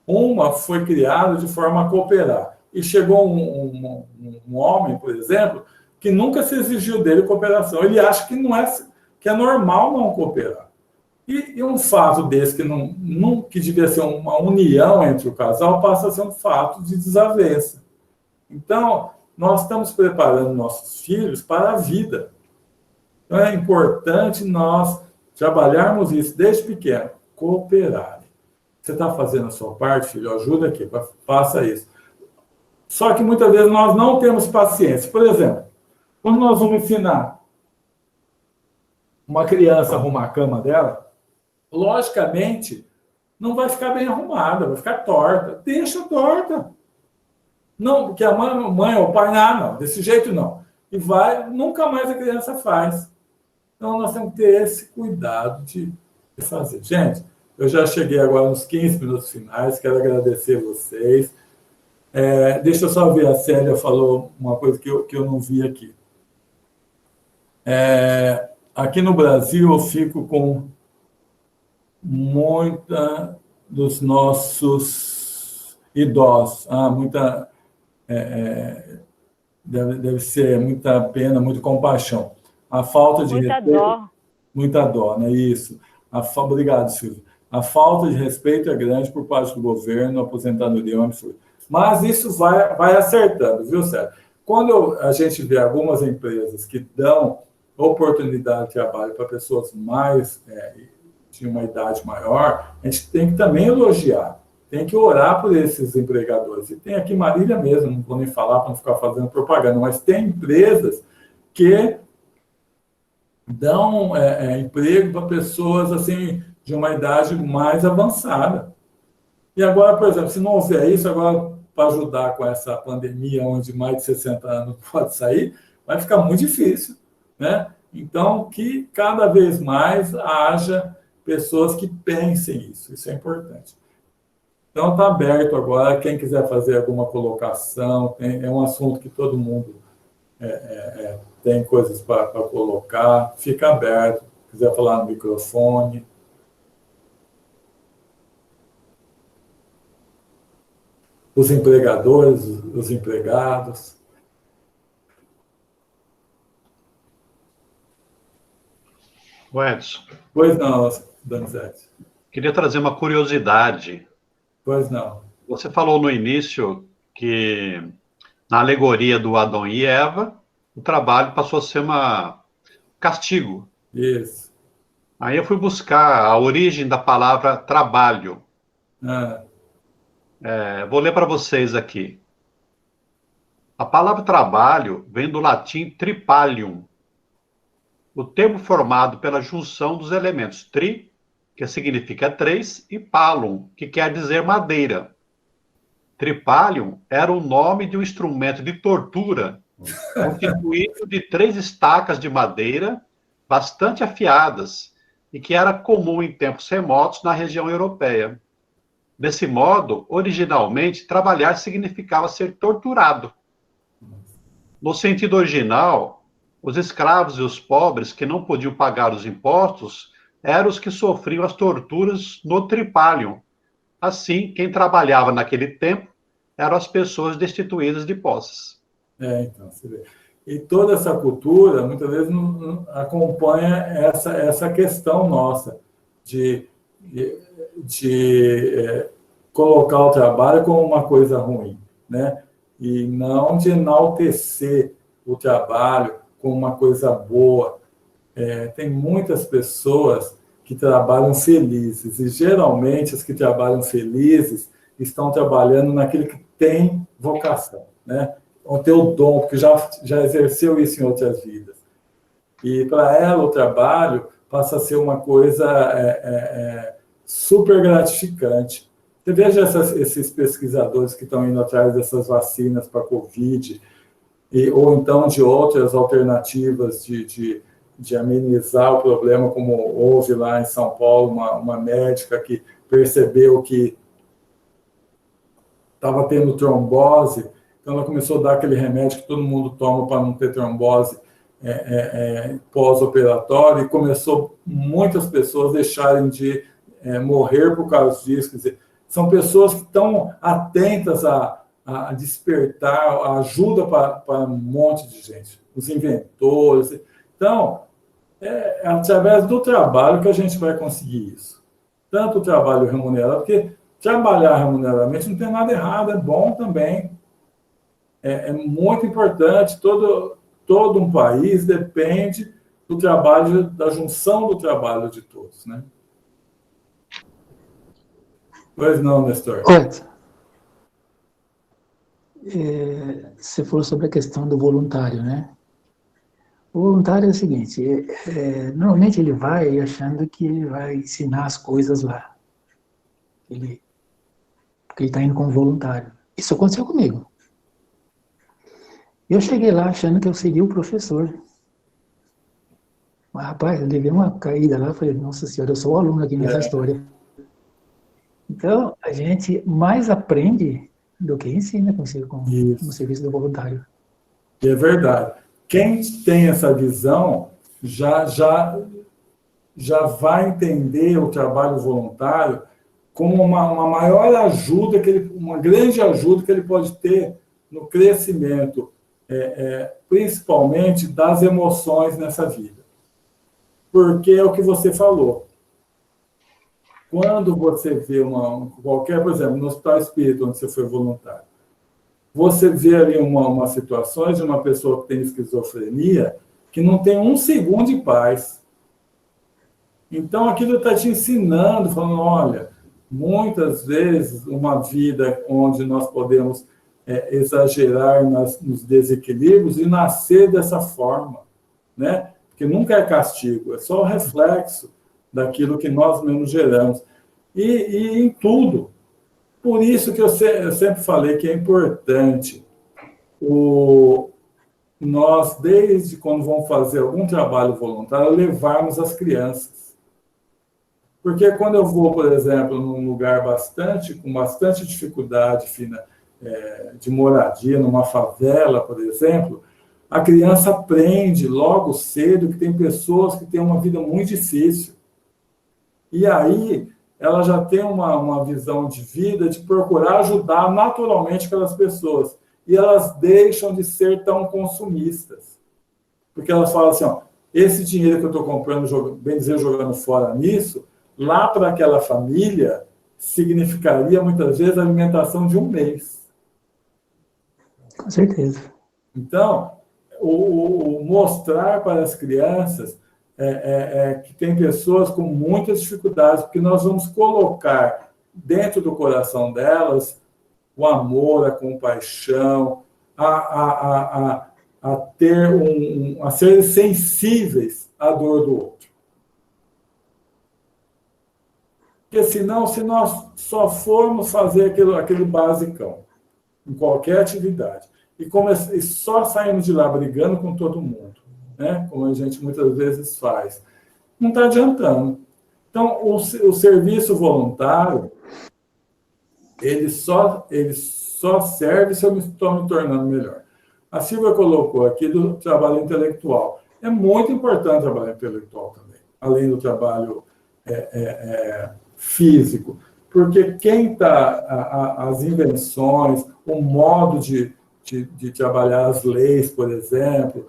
Uma foi criada de forma a cooperar. E chegou um homem, por exemplo, que nunca se exigiu dele cooperação. Ele acha que é normal não cooperar. E um fato desse que devia ser uma união entre o casal passa a ser um fato de desavença. Então, nós estamos preparando nossos filhos para a vida. Então, é importante nós trabalharmos isso desde pequeno, cooperar. Você está fazendo a sua parte, filho? Ajuda aqui, faça isso. Só que muitas vezes nós não temos paciência. Por exemplo, quando nós vamos ensinar uma criança a arrumar a cama dela, logicamente, não vai ficar bem arrumada, vai ficar torta. Deixa torta. Não, porque a mãe ou o pai, não, desse jeito não. E nunca mais a criança faz. Então, nós temos que ter esse cuidado de fazer. Gente, eu já cheguei agora nos 15 minutos finais, quero agradecer vocês. Deixa eu só ver, a Célia falou uma coisa que eu não vi aqui. Aqui no Brasil, eu fico com muita dos nossos idosos. Deve ser muita pena, muita compaixão. A falta de muita respeito, dó. Muita dó, né? Isso. Obrigado, Silvio. A falta de respeito é grande por parte do governo, a aposentadoria é um absurdo. Mas isso vai acertando, viu, Sérgio? Quando a gente vê algumas empresas que dão oportunidade de trabalho para pessoas de uma idade maior, a gente tem que também elogiar, tem que orar por esses empregadores. E tem aqui Marília mesmo, não vou nem falar para não ficar fazendo propaganda, mas tem empresas que dão emprego para pessoas assim, de uma idade mais avançada. E agora, por exemplo, se não houver isso, agora para ajudar com essa pandemia, onde mais de 60 anos pode sair, vai ficar muito difícil, né? Então, que cada vez mais haja pessoas que pensem isso. Isso é importante. Então, está aberto agora. Quem quiser fazer alguma colocação, é um assunto que todo mundo tem coisas para colocar. Fica aberto. quiser falar no microfone. Os empregadores, os empregados. O Edson. Pois não, Donizete. Queria trazer uma curiosidade. Pois não. Você falou no início que, na alegoria do Adão e Eva, o trabalho passou a ser um castigo. Isso. Aí eu fui buscar a origem da palavra trabalho. Vou ler para vocês aqui. A palavra trabalho vem do latim tripalium, o termo formado pela junção dos elementos tri, que significa três, e palum, que quer dizer madeira. Tripalium era o nome de um instrumento de tortura constituído de 3 estacas de madeira bastante afiadas e que era comum em tempos remotos na região europeia. Desse modo, originalmente, trabalhar significava ser torturado. No sentido original, os escravos e os pobres que não podiam pagar os impostos eram os que sofriam as torturas no tripalium. Assim, quem trabalhava naquele tempo eram as pessoas destituídas de posses. Então, você vê. E toda essa cultura, muitas vezes, não acompanha essa questão nossa de colocar o trabalho como uma coisa ruim, né? E não de enaltecer o trabalho como uma coisa boa. Tem muitas pessoas que trabalham felizes, e geralmente as que trabalham felizes estão trabalhando naquilo que tem vocação, né? O teu dom, porque já exerceu isso em outras vidas. E para ela o trabalho passa a ser uma coisa super gratificante. Você veja esses pesquisadores que estão indo atrás dessas vacinas para a Covid, ou então de outras alternativas de amenizar o problema, como houve lá em São Paulo, uma médica que percebeu que estava tendo trombose, então ela começou a dar aquele remédio que todo mundo toma para não ter trombose pós-operatório, e começou muitas pessoas deixarem de morrer por causa disso. Quer dizer, são pessoas que estão atentas a despertar a ajuda para um monte de gente, os inventores. Então, é através do trabalho que a gente vai conseguir isso. Tanto o trabalho remunerado, porque trabalhar remuneradamente não tem nada errado, é bom também. É muito importante. Todo um país depende do trabalho, da junção do trabalho de todos, né? Pois não, Nestor? Você falou sobre a questão do voluntário, né? O voluntário é o seguinte, normalmente ele vai achando que ele vai ensinar as coisas lá. Porque ele está indo como voluntário. Isso aconteceu comigo. Eu cheguei lá achando que eu seria o professor. Mas, rapaz, eu levei uma caída lá, falei, nossa senhora, eu sou o aluno aqui nessa história. Então, a gente mais aprende do que ensina com o serviço do voluntário. E é verdade. Quem tem essa visão já vai entender o trabalho voluntário como uma maior ajuda, uma grande ajuda que ele pode ter no crescimento, principalmente das emoções nessa vida. Porque é o que você falou. Quando você vê por exemplo, no Hospital Espírita, onde você foi voluntário, você vê ali uma situação de uma pessoa que tem esquizofrenia que não tem um segundo de paz. Então, aquilo está te ensinando, falando, olha, muitas vezes uma vida onde nós podemos exagerar nos desequilíbrios e nascer dessa forma, né? Porque nunca é castigo, é só o reflexo daquilo que nós mesmos geramos. E em tudo. Por isso que eu sempre falei que é importante nós, desde quando vamos fazer algum trabalho voluntário, levarmos as crianças. Porque quando eu vou, por exemplo, num lugar com bastante dificuldade de moradia, numa favela, por exemplo, a criança aprende logo cedo que tem pessoas que têm uma vida muito difícil. E aí ela já tem uma visão de vida de procurar ajudar naturalmente aquelas pessoas. E elas deixam de ser tão consumistas. Porque elas falam assim, ó, esse dinheiro que eu estou comprando, bem dizer, jogando fora nisso, lá para aquela família, significaria muitas vezes a alimentação de um mês. Com certeza. Então, o mostrar para as crianças que tem pessoas com muitas dificuldades, porque nós vamos colocar dentro do coração delas o amor, a compaixão, a serem sensíveis à dor do outro. Porque senão, se nós só formos fazer aquele basicão, em qualquer atividade, e só saímos de lá brigando com todo mundo, né? Como a gente muitas vezes faz, não está adiantando. Então, o serviço voluntário, ele só serve se eu estou me tornando melhor. A Silvia colocou aqui do trabalho intelectual. É muito importante o trabalho intelectual também, além do trabalho físico, porque quem está, as invenções, o modo de trabalhar as leis, por exemplo,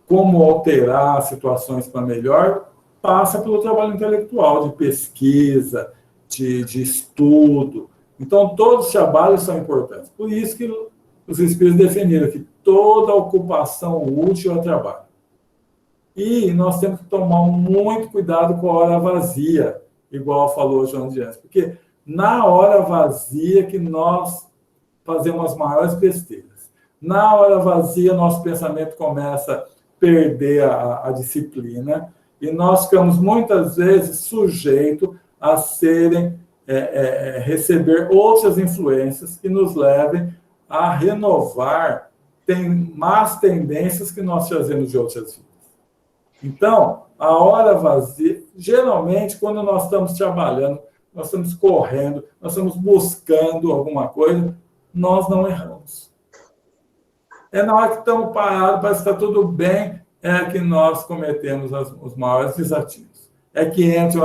como alterar situações para melhor, passa pelo trabalho intelectual, de pesquisa, de estudo. Então, todos os trabalhos são importantes. Por isso que os espíritos definiram que toda ocupação útil é trabalho. E nós temos que tomar muito cuidado com a hora vazia, igual falou João Dias, porque na hora vazia que nós fazemos as maiores besteiras. Na hora vazia, nosso pensamento começa a perder a disciplina e nós ficamos muitas vezes sujeitos a receber outras influências que nos levem a renovar más tendências que nós trazemos de outras vidas. Então, a hora vazia, geralmente, quando nós estamos trabalhando, nós estamos correndo, nós estamos buscando alguma coisa, nós não erramos. É na hora que estamos parados, parece que está tudo bem, é que nós cometemos os maiores desativos. É que entram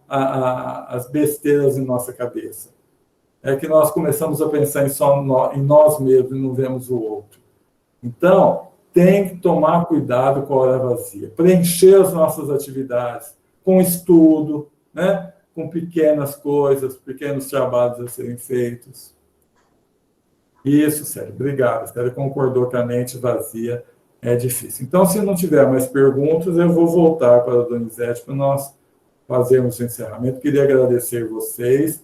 as besteiras em nossa cabeça. É que nós começamos a pensar em nós mesmos e não vemos o outro. Então, tem que tomar cuidado com a hora vazia. Preencher as nossas atividades com estudo, né? Com pequenas coisas, pequenos trabalhos a serem feitos. Isso, Sérgio. Obrigado. Sérgio concordou que a mente vazia é difícil. Então, se não tiver mais perguntas, eu vou voltar para a Donizete para nós fazermos o encerramento. Queria agradecer vocês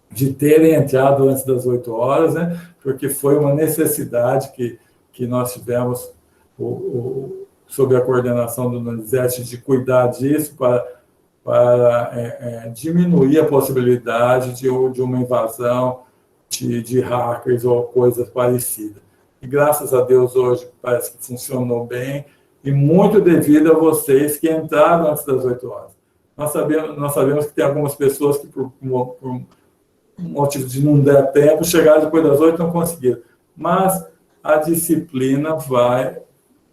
de terem entrado antes das 8 horas, né? Porque foi uma necessidade que nós tivemos sob a coordenação do Donizete de cuidar disso para diminuir a possibilidade de uma invasão de hackers ou coisas parecidas. E graças a Deus hoje parece que funcionou bem e muito devido a vocês que entraram antes das 8 horas. Nós sabemos que tem algumas pessoas que por motivo de não dar tempo, chegaram depois das 8 e não conseguiram. Mas a disciplina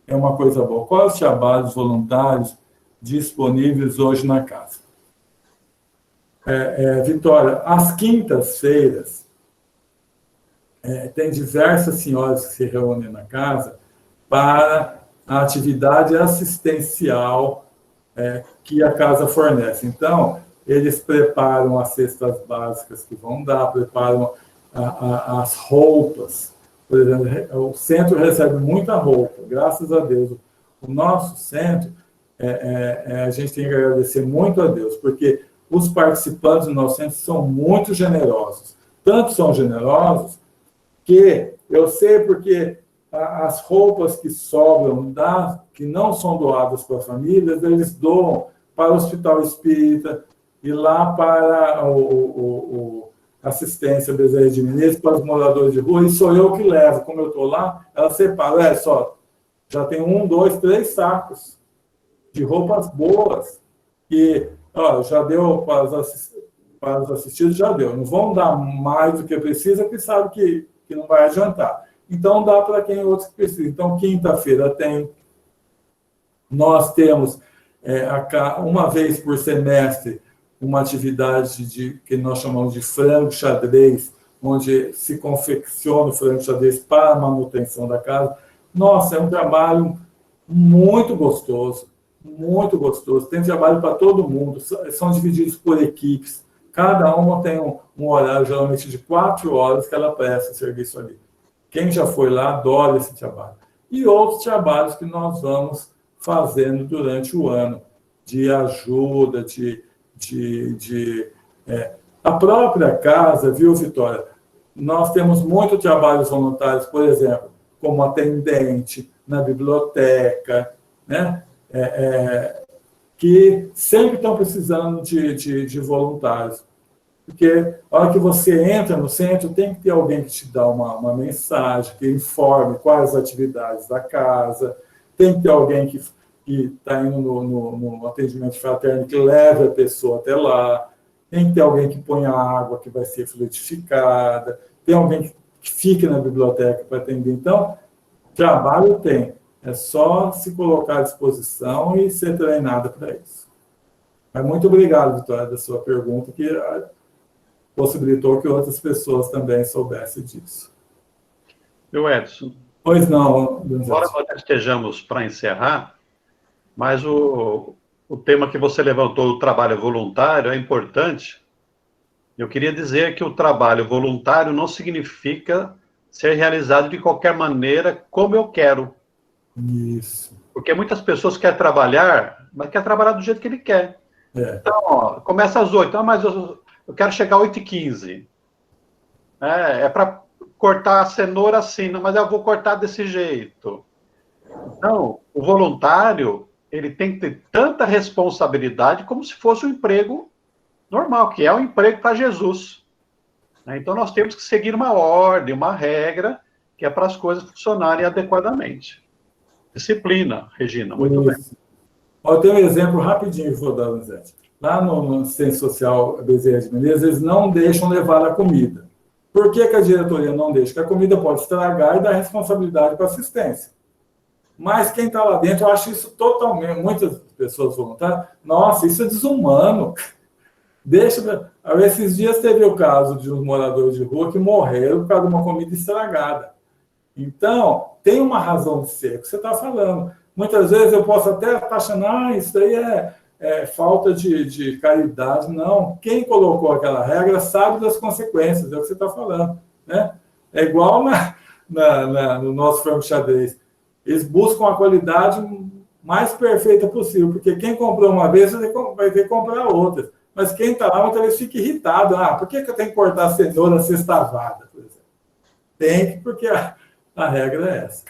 é uma coisa boa. Quais os trabalhos voluntários disponíveis hoje na casa? Vitória, às quintas-feiras, tem diversas senhoras que se reúnem na casa para a atividade assistencial que a casa fornece. Então, eles preparam as cestas básicas que vão dar, preparam as roupas. Por exemplo, o centro recebe muita roupa, graças a Deus. O nosso centro, a gente tem que agradecer muito a Deus, porque os participantes do nosso centro são muito generosos. Tanto são generosos que eu sei porque as roupas que sobram, que não são doadas para famílias, eles doam para o Hospital Espírita e lá para assistência Bezerra de Menezes, para os moradores de rua, e sou eu que levo. Como eu estou lá, ela separa, já tem 1, 2, 3 sacos de roupas boas, que já deu para os assistidos, já deu. Não vão dar mais do que precisa, porque sabe que não vai adiantar. Então, dá para quem outros precisam. Então, quinta-feira tem. Nós temos, uma vez por semestre, uma atividade que nós chamamos de frango xadrez, onde se confecciona o frango xadrez para a manutenção da casa. Nossa, é um trabalho muito gostoso, muito gostoso. Tem trabalho para todo mundo, são divididos por equipes. Cada uma tem um horário, geralmente, de 4 horas que ela presta serviço ali. Quem já foi lá adora esse trabalho. E outros trabalhos que nós vamos fazendo durante o ano, de ajuda, a própria casa, viu, Vitória? Nós temos muitos trabalhos voluntários, por exemplo, como atendente na biblioteca, né? Que sempre estão precisando de voluntários. Porque a hora que você entra no centro, tem que ter alguém que te dá uma mensagem, que informe quais as atividades da casa, tem que ter alguém que está indo no atendimento fraterno, que leve a pessoa até lá, tem que ter alguém que ponha a água que vai ser fluidificada, tem alguém que fique na biblioteca para atender. Então, trabalho tem. É só se colocar à disposição e ser treinado para isso. Mas muito obrigado, Vitória, da sua pergunta, que possibilitou que outras pessoas também soubessem disso. Eu, Edson. Pois não, Embora nós estejamos para encerrar, mas o tema que você levantou, o trabalho voluntário, é importante. Eu queria dizer que o trabalho voluntário não significa ser realizado de qualquer maneira, como eu quero. Isso. Porque muitas pessoas querem trabalhar, mas quer trabalhar do jeito que ele quer. Então, começa às 8, mas eu quero chegar às 8h15. É para cortar a cenoura assim, mas eu vou cortar desse jeito. Então, o voluntário, ele tem que ter tanta responsabilidade como se fosse um emprego normal, que é um emprego para Jesus. Então, nós temos que seguir uma ordem, uma regra, que é para as coisas funcionarem adequadamente. Disciplina, Regina, muito bem. Eu tenho um exemplo rapidinho que vou dar, Lizete. Lá no Assistência Social Bezerra de Menezes, eles não deixam levar a comida. Por que a diretoria não deixa? Porque a comida pode estragar e dar responsabilidade para a assistência. Mas quem está lá dentro, eu acho isso totalmente... Muitas pessoas voluntárias, nossa, isso é desumano. Esses dias teve o caso de uns moradores de rua que morreram por causa de uma comida estragada. Então, tem uma razão de ser, que você está falando. Muitas vezes eu posso até estar achando, isso aí é falta de caridade. Não, quem colocou aquela regra sabe das consequências, é o que você está falando. Né? É igual no nosso frango xadrez. Eles buscam a qualidade mais perfeita possível, porque quem comprou uma vez vai ter que comprar outra. Mas quem está lá, muitas vezes fica irritado. Por que eu tenho que cortar a cenoura sextavada, por exemplo? Tem que, porque a regra é essa.